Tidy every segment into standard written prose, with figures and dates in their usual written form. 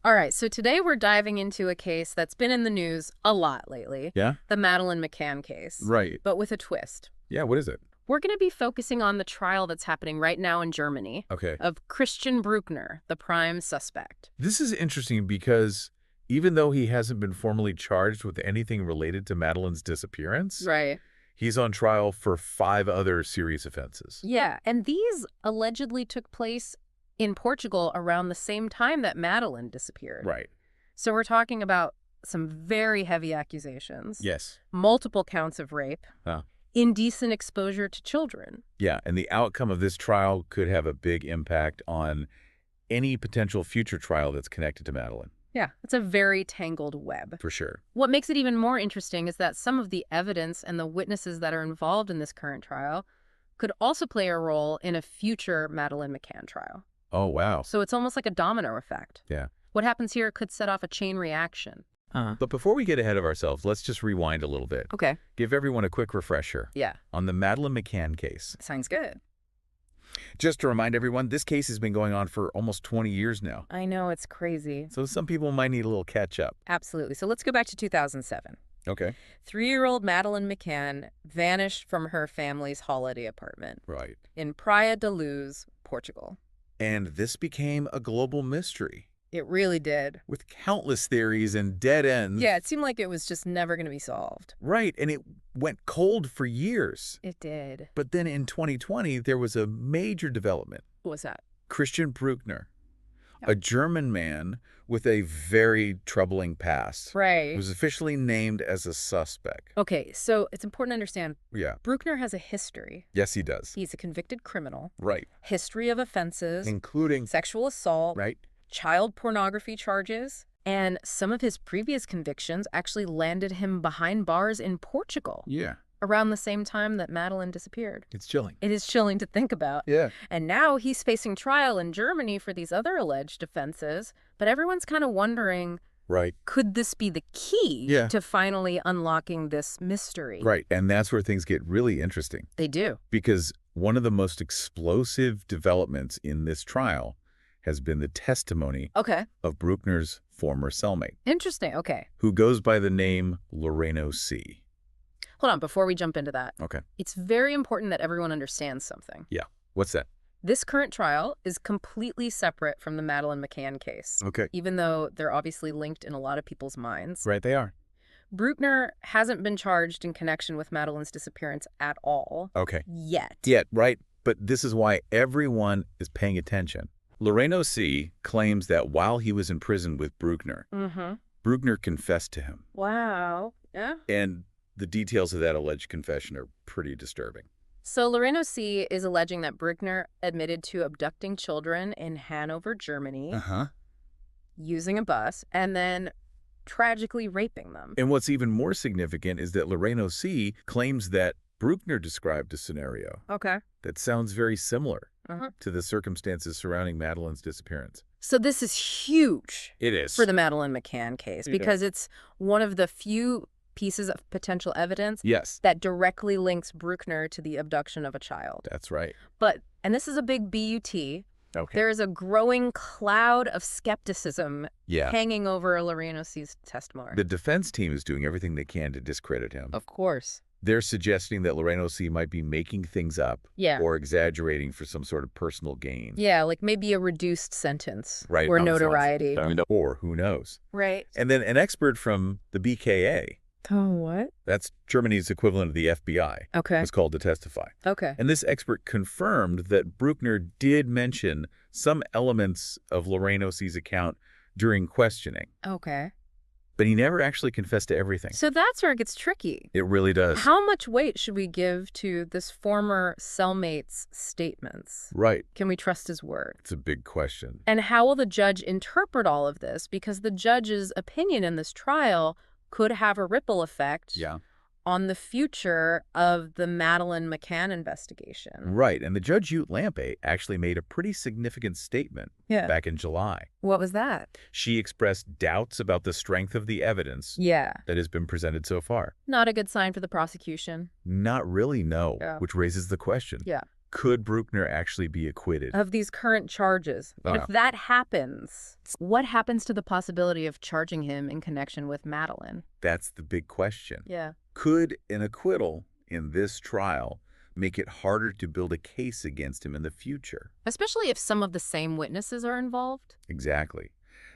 All right, so today we're diving into a case that's been in the news a lot lately. Yeah? The Madeleine McCann case. Right. But with a twist. Yeah, what is it? We're going to be focusing on the trial that's happening right now in Germany Okay. of Christian Bruckner, the prime suspect. This is interesting because even though he hasn't been formally charged with anything related to Madeleine's disappearance, Right. he's on trial for 5 other serious offenses. Yeah, and these allegedly took place in Portugal around the same time that Madeleine disappeared. Right. So we're talking about some very heavy accusations. Yes. Multiple counts of rape. Huh. Indecent exposure to children. Yeah, and the outcome of this trial could have a big impact on any potential future trial that's connected to Madeleine. Yeah, it's a very tangled web. For sure. What makes it even more interesting is that some of the evidence and the witnesses that are involved in this current trial could also play a role in a future Madeleine McCann trial. Oh, wow. So it's almost like a domino effect. Yeah. What happens here could set off a chain reaction. But before we get ahead of ourselves, let's just rewind a little bit. Okay. Give everyone a quick refresher Yeah. on the Madeleine McCann case. Sounds good. Just to remind everyone, this case has been going on for almost 20 years now. I know, it's crazy. So some people might need a little catch-up. Absolutely. So let's go back to 2007. Okay. 3-year-old Madeleine McCann vanished from her family's holiday apartment Right. in Praia da Luz, Portugal. And this became a global mystery It really did. with countless theories and dead ends. Yeah, it seemed like it was just never going to be solved. Right, and it went cold for years. It did. But then in 2020, there was a major development. What was that? Christian Bruckner, Yep. a German man with a very troubling past, Right. was officially named as a suspect. Okay, so it's important to understand Yeah. Bruckner has a history. Yes, he does. He's a convicted criminal, Right. history of offenses, Including, sexual assault, right? child pornography charges, and some of his previous convictions actually landed him behind bars in Portugal Yeah. around the same time that Madeleine disappeared. It's chilling. It is chilling to think about. Yeah. And now he's facing trial in Germany for these other alleged offenses, but everyone's kind of wondering, Right. could this be the key Yeah. to finally unlocking this mystery? Right. And that's where things get really interesting. They do. Because one of the most explosive developments in this trial has been the testimony Okay. of Bruckner's former cellmate, Interesting. Okay. who goes by the name Loreno C. Hold on. Before we jump into that, Okay. it's very important that everyone understands something. Yeah. What's that? This current trial is completely separate from the Madeleine McCann case, Okay. even though they're obviously linked in a lot of people's minds. Right, they are. Bruckner hasn't been charged in connection with Madeleine's disappearance at all. Okay. Yet. Yeah, right. But this is why everyone is paying attention. Loreno C. claims that while he was in prison with Bruckner, Mm-hmm. Bruckner confessed to him. Wow. Yeah. And the details of that alleged confession are pretty disturbing. So Loreno C. is alleging that Bruckner admitted to abducting children in Hanover, Germany, Uh-huh. using a bus, and then tragically raping them. And what's even more significant is that Loreno C. claims that Bruckner described a scenario Okay. that sounds very similar Uh-huh. to the circumstances surrounding Madeleine's disappearance. So this is huge It is. for the Madeleine McCann case Yeah. because it's one of the few pieces of potential evidence Yes, that directly links Bruckner to the abduction of a child. that's right. But, and this is a big BUT, Okay. there is a growing cloud of skepticism Yeah. hanging over Loreno C's testimony. The defense team is doing everything they can to discredit him. Of course. They're suggesting that Loreno C. might be making things up Yeah. or exaggerating for some sort of personal gain. Yeah, like maybe a reduced sentence. Right. Or notoriety. Or who knows. Right. And then an expert from the BKA, Oh, what? that's Germany's equivalent of the FBI, Okay. was called to testify. Okay. And this expert confirmed that Bruckner did mention some elements of Loreno C.'s account during questioning, Okay. but he never actually confessed to everything. So that's where it gets tricky. It really does. How much weight should we give to this former cellmate's statements? Right. Can we trust his word? It's a big question. And how will the judge interpret all of this? Because the judge's opinion in this trial could have a ripple effect Yeah. on the future of the Madeleine McCann investigation. Right. And the Judge Ute Lampe actually made a pretty significant statement Yeah. back in July. What was that? She expressed doubts about the strength of the evidence Yeah. that has been presented so far. Not a good sign for the prosecution. Not really, no, Yeah. which raises the question. Yeah. Could Bruckner actually be acquitted? Of these current charges. But if that happens, what happens to the possibility of charging him in connection with Madeline? That's the big question. Yeah. Could an acquittal in this trial make it harder to build a case against him in the future? Especially if some of the same witnesses are involved? Exactly.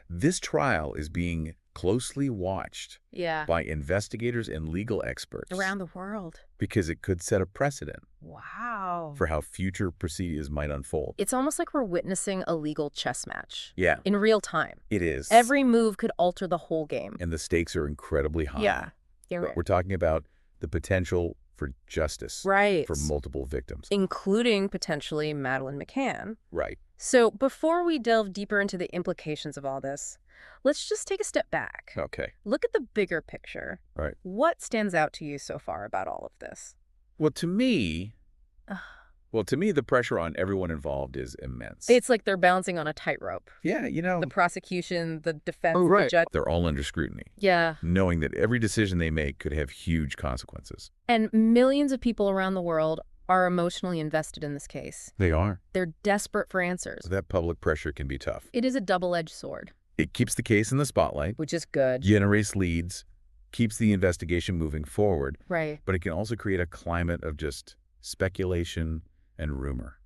This trial is being closely watched Yeah. by investigators and legal experts Around the world. because it could set a precedent Wow. for how future proceedings might unfold. It's almost like we're witnessing a legal chess match. Yeah, In real time. it is. Every move could alter the whole game. And the stakes are incredibly high. Yeah. You're right. We're talking about the potential for justice Right. for multiple victims. Including potentially Madeline McCann. Right. So before we delve deeper into the implications of all this, let's just take a step back. Okay. Look at the bigger picture. Right. What stands out to you so far about all of this? Well, to me, Ugh. the pressure on everyone involved is immense. It's like they're bouncing on a tightrope. Yeah, The prosecution, the defense, the judge. They're all under scrutiny, Yeah. knowing that every decision they make could have huge consequences. And millions of people around the world are emotionally invested in this case. They are. They're desperate for answers. That public pressure can be tough. It is a double-edged sword, It keeps the case in the spotlight, which is good. generates leads, keeps the investigation moving forward, Right. but it can also create a climate of just speculation and rumor.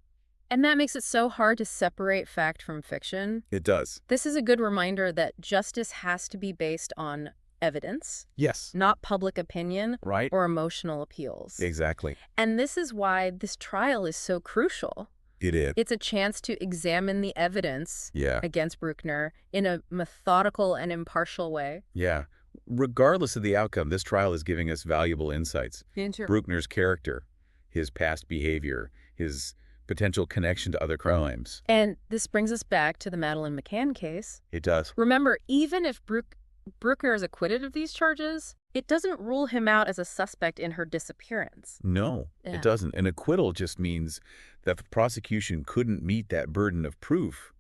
And that makes it so hard to separate fact from fiction. It does. This is a good reminder that justice has to be based on evidence, Yes. not public opinion Right? or emotional appeals. Exactly. And this is why this trial is so crucial. It is. It's a chance to examine the evidence Yeah. against Bruckner in a methodical and impartial way. Yeah. Regardless of the outcome, this trial is giving us valuable insights. Bruckner's character, his past behavior, his potential connection to other crimes. And this brings us back to the Madeline McCann case. It does. Remember, even if Bruckner is acquitted of these charges, it doesn't rule him out as a suspect in her disappearance. No, Yeah. it doesn't. An acquittal just means that the prosecution couldn't meet that burden of proof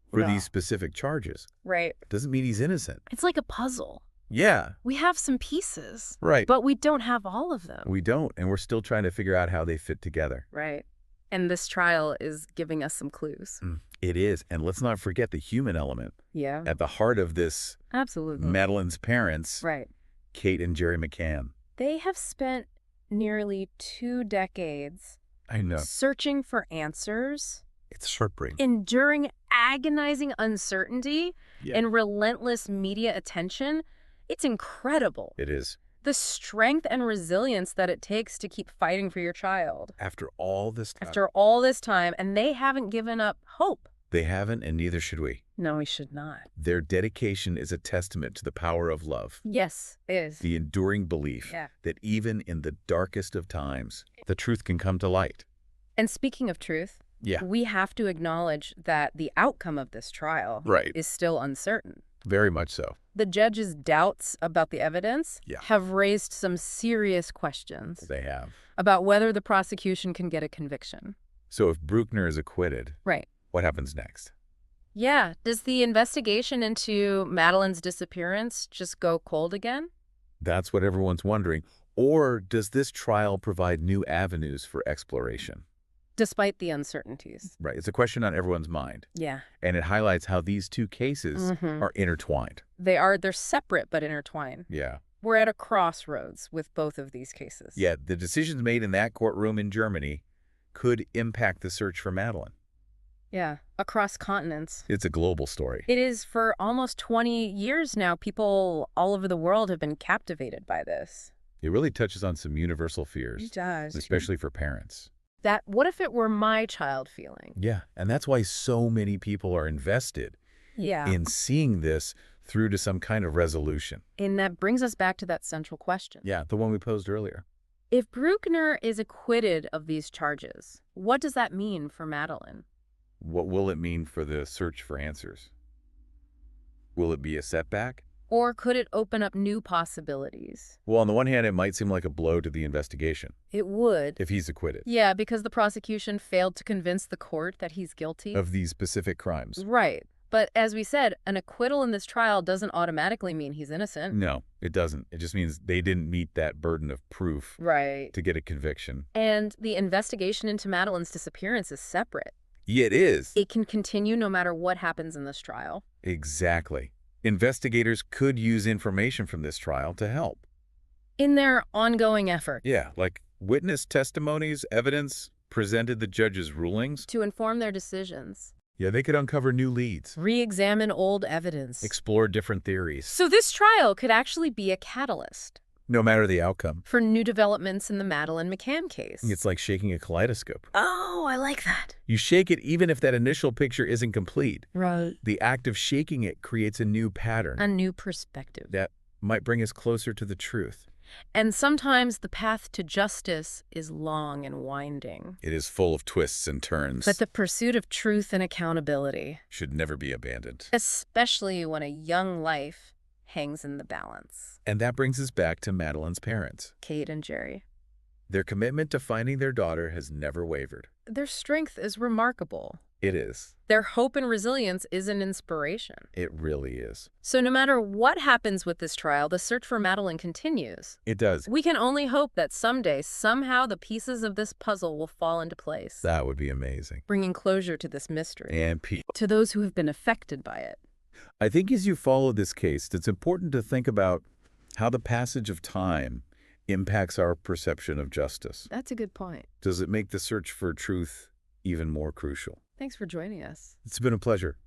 for No. these specific charges. Right. It doesn't mean he's innocent. It's like a puzzle. Yeah, We have some pieces, right. but we don't have all of them. We don't, and we're still trying to figure out how they fit together. Right. And this trial is giving us some clues. It is, and let's not forget the human element. Yeah. At the heart of this, Absolutely. Madeline's parents, Right. Kate and Jerry McCann. They have spent nearly 2 decades I know. searching for answers, It's heartbreaking. enduring agonizing uncertainty Yeah. and relentless media attention. It's incredible. It is. The strength and resilience that it takes to keep fighting for your child After all this time, after all this time, and they haven't given up hope. they haven't, and neither should we. No, we should not. Their dedication is a testament to the power of love, Yes, it is. the enduring belief Yeah. that even in the darkest of times, the truth can come to light. And speaking of truth, Yeah. we have to acknowledge that the outcome of this trial Right. is still uncertain. Very much so. The judge's doubts about the evidence Yeah. have raised some serious questions They have. about whether the prosecution can get a conviction. So if Bruckner is acquitted, Right. what happens next? Yeah. Does the investigation into Madeline's disappearance just go cold again? That's what everyone's wondering. Or does this trial provide new avenues for exploration? Despite the uncertainties. Right. It's a question on everyone's mind. Yeah. And it highlights how these two cases Mhm. are intertwined. They're separate but intertwined. Yeah. We're at a crossroads with both of these cases. Yeah, the decisions made in that courtroom in Germany could impact the search for Madeline. Yeah. Across continents. It's a global story. It is. For almost 20 years now, people all over the world have been captivated by this. It really touches on some universal fears, does. especially for parents. That, what if it were my child feeling? Yeah, and that's why so many people are invested Yeah. in seeing this through to some kind of resolution. And that brings us back to that central question. Yeah, the one we posed earlier. If Bruckner is acquitted of these charges, what does that mean for Madeline? What will it mean for the search for answers? Will it be a setback? Or could it open up new possibilities? Well, on the one hand, it might seem like a blow to the investigation It would. if he's acquitted Yeah, because the prosecution failed to convince the court that he's guilty. of these specific crimes. Right. But as we said, an acquittal in this trial doesn't automatically mean he's innocent. No, it doesn't. It just means they didn't meet that burden of proof Right. to get a conviction. And the investigation into Madeline's disappearance is separate. Yeah, it is. It can continue no matter what happens in this trial. Exactly. Investigators could use information from this trial to help. In their ongoing effort. Yeah, like witness testimonies, evidence, presented the judge's rulings. To inform their decisions. Yeah, they could uncover new leads. Re-examine old evidence. Explore different theories. So this trial could actually be a catalyst. No matter the outcome. For new developments in the Madeleine McCann case. It's like shaking a kaleidoscope. Oh, I like that. You shake it even if that initial picture isn't complete. Right. The act of shaking it creates a new pattern. A new perspective. That might bring us closer to the truth. And sometimes the path to justice is long and winding. It is full of twists and turns. But the pursuit of truth and accountability should never be abandoned. Especially when a young life hangs in the balance. And that brings us back to Madeleine's parents. Kate and Jerry. Their commitment to finding their daughter has never wavered. Their strength is remarkable. It is. Their hope and resilience is an inspiration. It really is. So no matter what happens with this trial, the search for Madeleine continues. It does. We can only hope that someday, somehow, the pieces of this puzzle will fall into place. That would be amazing. Bringing closure to this mystery. And peace. To those who have been affected by it. I think as you follow this case, it's important to think about how the passage of time impacts our perception of justice. That's a good point. Does it make the search for truth even more crucial? Thanks for joining us. It's been a pleasure.